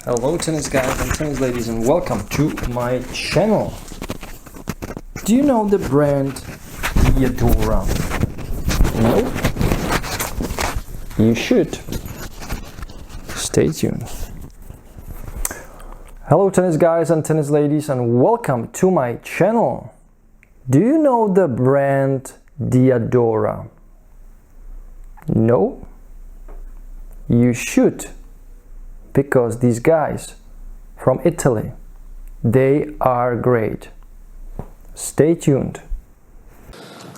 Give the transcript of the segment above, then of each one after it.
Hello tennis guys and tennis ladies, and welcome to my channel. Do you know the brand DIADORA? No? You should. Stay tuned. Hello tennis guys and tennis ladies, and welcome to my channel. Do you know the brand DIADORA? No? You should. Because these guys from Italy, they are great. Stay tuned.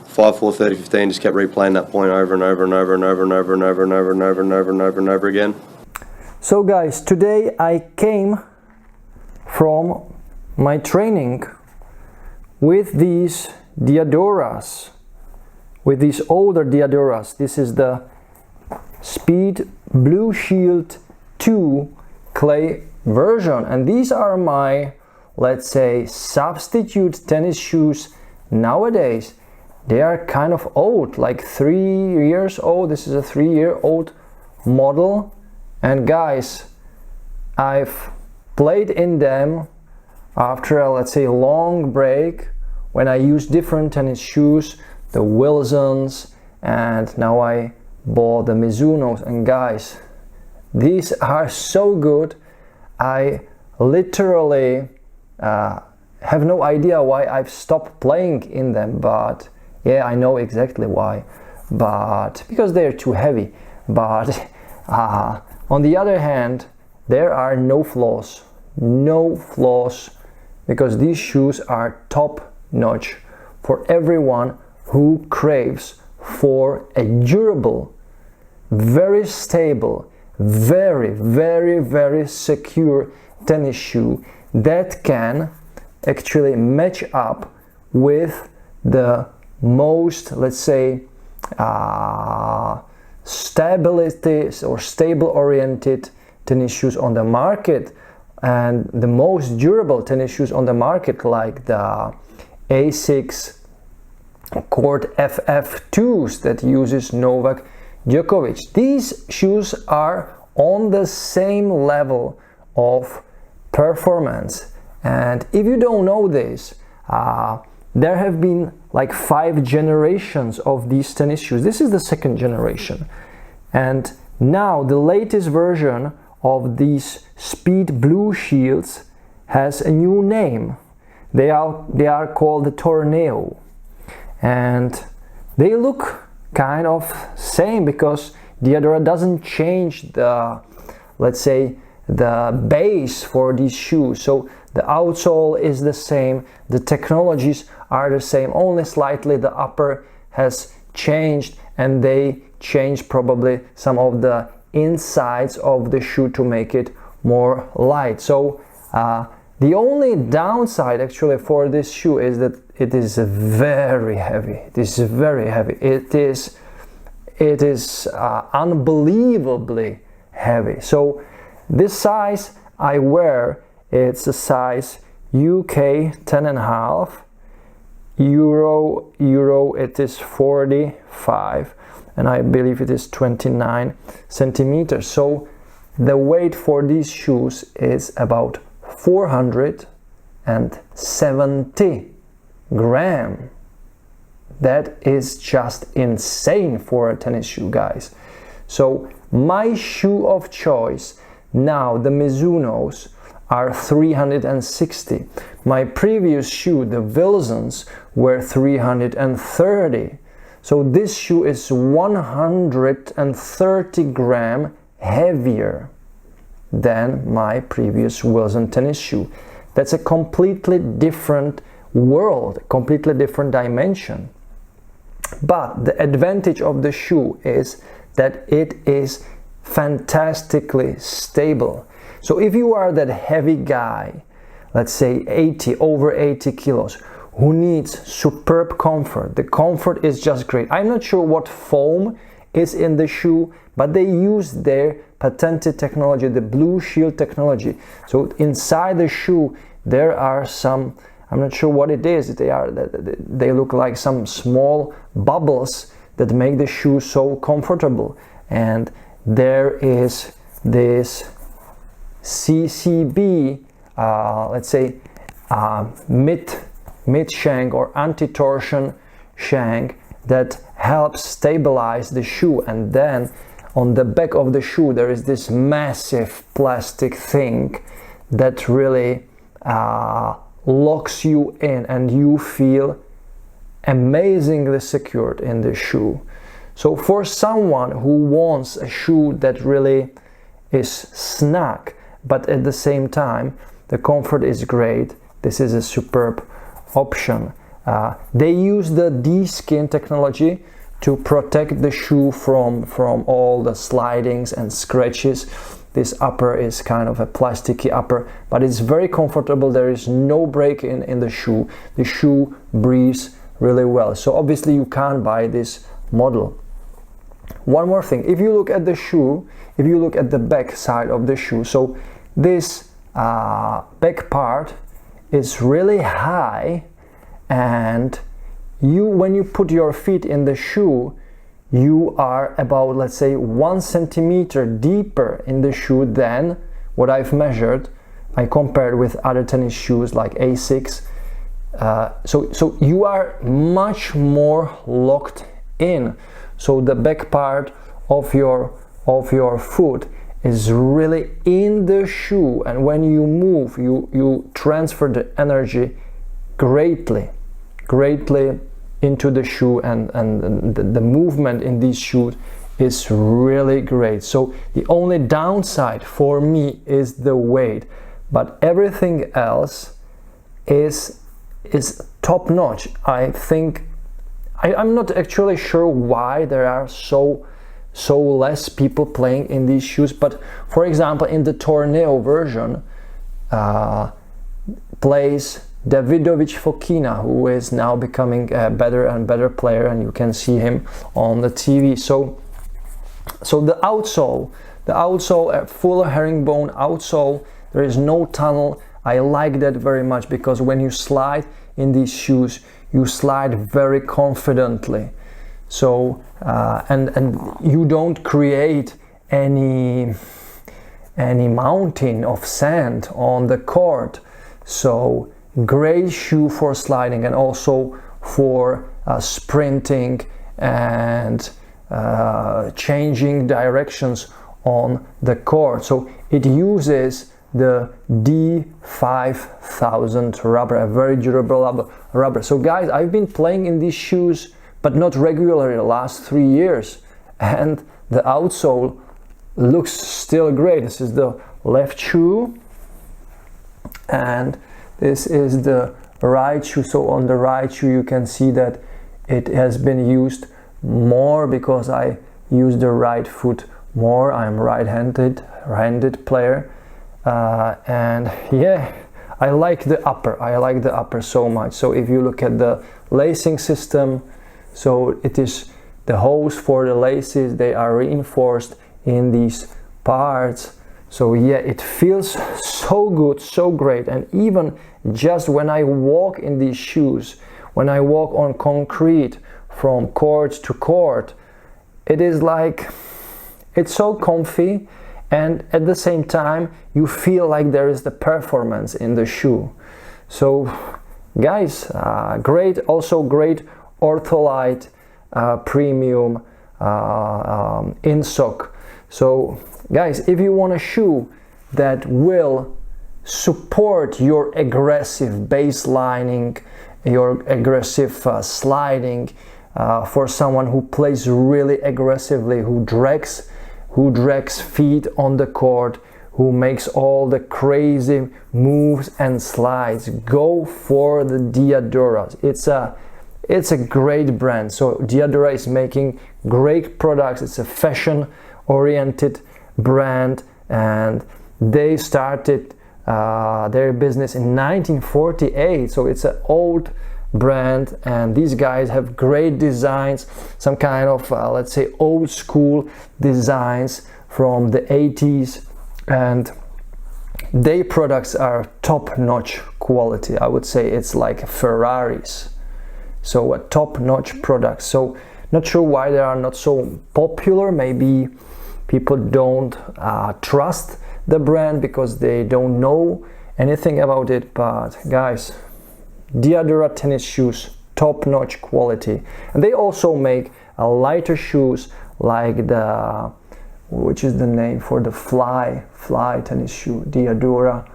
5-4, 30, 15, just kept replaying that point over and over and over and over and over and over and over and over and over and over and over again. So guys, today I came from my training with these DIADORAs, with these older DIADORAs. This is the Speed Blue Shield 2 clay version, and these are my, let's say, substitute tennis shoes nowadays. They are kind of old, like 3 years old. This is a 3-year-old model, and guys, I've played in them after a, let's say, long break when I used different tennis shoes, the Wilsons, and now I bought the Mizunos. And guys, these are so good. I literally have no idea why I've stopped playing in them, but yeah, I know exactly why. But because they're too heavy. But on the other hand, there are no flaws, because these shoes are top notch for everyone who craves for a durable, very stable, very secure tennis shoe that can actually match up with the most, let's say, stability or stable oriented tennis shoes on the market, and the most durable tennis shoes on the market, like the Asics Court FF2s that uses Novak Djokovic. These shoes are on the same level of performance, and if you don't know this, there have been like 5 generations of these tennis shoes. This is the 2nd generation, and now the latest version of these Speed Blue Shields has a new name. They are called the Torneo, and they look kind of same because DIADORA doesn't change the, let's say, the base for these shoes. So the outsole is the same, the technologies are the same, only slightly the upper has changed, and they changed probably some of the insides of the shoe to make it more light. So the only downside actually for this shoe is that it is very heavy. It is very heavy. It is unbelievably heavy. So this size I wear, it's a size UK 10.5, Euro it is 45, and I believe it is 29 centimeters. So the weight for these shoes is about 470 grams. That is just insane for a tennis shoe, guys. So my shoe of choice now, the Mizunos, are 360. My previous shoe, the Wilsons, were 330. So this shoe is 130 grams heavier than my previous Wilson tennis shoe. That's a completely different world, completely different dimension. But the advantage of the shoe is that it is fantastically stable. So if you are that heavy guy, let's say over 80 kilos, who needs superb comfort, the comfort is just great. I'm not sure what foam is in the shoe, but they use their patented technology, the Blue Shield technology. So inside the shoe there are some, I'm not sure what it is, they look like some small bubbles that make the shoe so comfortable, and there is this CCB, let's say mid shank or anti-torsion shank that helps stabilize the shoe. And then on the back of the shoe there is this massive plastic thing that really locks you in, and you feel amazingly secured in the shoe. So for someone who wants a shoe that really is snug, but at the same time the comfort is great, this is a superb option. They use the D-skin technology to protect the shoe from all the slidings and scratches. This upper is kind of a plasticky upper, but it's very comfortable. There is no break in the shoe. The shoe breathes really well. So obviously you can't buy this model. One more thing, if you look at the shoe, if you look at the back side of the shoe, so this back part is really high, and when you put your feet in the shoe, you are about, let's say, 1 centimeter deeper in the shoe than what I've measured. I compared with other tennis shoes like Asics. So you are much more locked in. So the back part of your foot is really in the shoe, and when you move, you transfer the energy greatly into the shoe, and the movement in these shoes is really great. So the only downside for me is the weight, but everything else is top notch. I think I'm not actually sure why there are so less people playing in these shoes, but for example in the Torneo version plays Davidovich Fokina, who is now becoming a better and better player, and you can see him on the TV. So the outsole, a full herringbone outsole, there is no tunnel. I like that very much, because when you slide in these shoes, you slide very confidently. So and you don't create any mountain of sand on the court. So great shoe for sliding, and also for sprinting and changing directions on the court. So it uses the D5000 rubber, a very durable rubber. So guys, I've been playing in these shoes, but not regularly, the last 3 years, and the outsole looks still great. This is the left shoe, and this is the right shoe. So on the right shoe you can see that it has been used more, because I use the right foot more. I'm right-handed player, and yeah, I like the upper so much. So if you look at the lacing system, so it is the holes for the laces, they are reinforced in these parts. So yeah, it feels so good, so great. And even just when I walk in these shoes, when I walk on concrete from court to court, it is like, it's so comfy, and at the same time you feel like there is the performance in the shoe. So guys, great, also great Ortholite premium insock. So guys, if you want a shoe that will support your aggressive baselining, your aggressive sliding, for someone who plays really aggressively, who drags feet on the court, who makes all the crazy moves and slides, go for the DIADORA. It's a great brand. So DIADORA is making great products. It's a fashion-oriented brand, and they started their business in 1948. So it's an old brand, and these guys have great designs, some kind of let's say old school designs from the 80s, and their products are top-notch quality. I would say it's like Ferraris. So a top-notch product. So not sure why they are not so popular. Maybe people don't trust the brand because they don't know anything about it, but guys, Diadora tennis shoes, top-notch quality. And they also make lighter shoes like the, which is the name for the fly tennis shoe, Diadora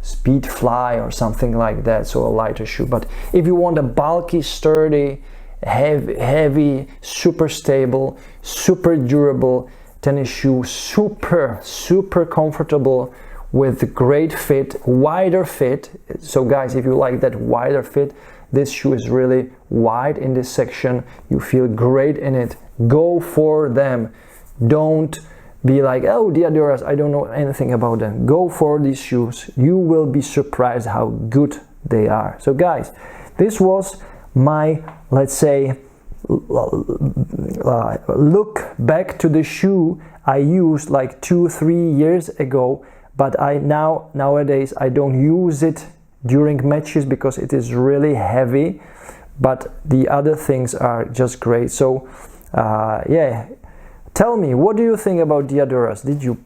Speed Fly or something like that, so a lighter shoe. But if you want a bulky, sturdy, heavy, super stable, super durable tennis shoe, super comfortable with great fit, wider fit. So guys, if you like that wider fit, this shoe is really wide in this section. You feel great in it. Go for them. Don't be like, oh, Diadoras, I don't know anything about them. Go for these shoes. You will be surprised how good they are. So guys, this was my, let's say, look back to the shoe I used like 2-3 years ago, but nowadays I don't use it during matches because it is really heavy, but the other things are just great. So yeah, tell me, what do you think about Diadoras? Did you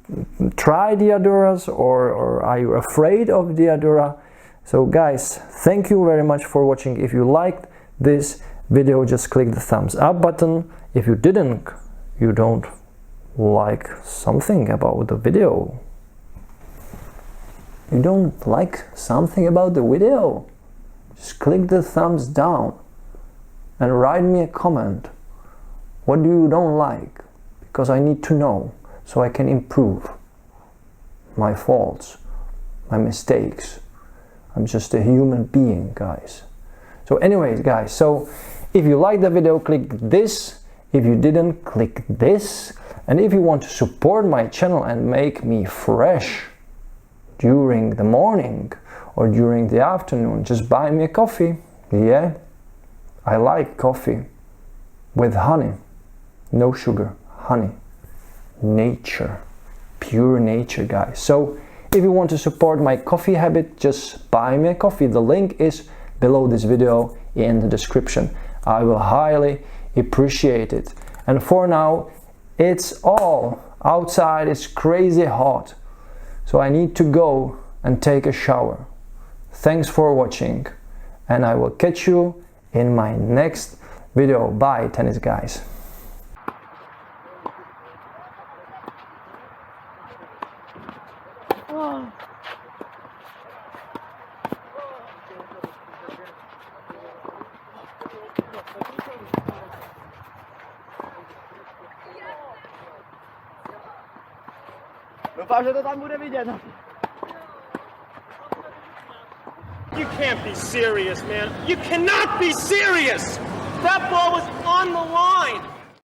try Diadoras, or are you afraid of Diadora? So guys, thank you very much for watching. If you liked this video, just click the thumbs up button. If you didn't, you don't like something about the video, you don't like something about the video, just click the thumbs down and write me a comment. What do you don't like? Because I need to know so I can improve my faults, my mistakes. I'm just a human being, guys. So anyways, guys, so if you like the video, click this. If you didn't, click this. And if you want to support my channel and make me fresh during the morning or during the afternoon, just buy me a coffee. Yeah, I like coffee with honey, no sugar, honey, nature, pure nature, guys. So if you want to support my coffee habit, just buy me a coffee. The link is below this video in the description. I will highly appreciate it. And for now, it's all outside. It's crazy hot, so I need to go and take a shower. Thanks for watching, and I will catch you in my next video. Bye, tennis guys. Doufám, že to tam bude vidět. You can't be serious, man. You cannot be serious! That ball was on the line!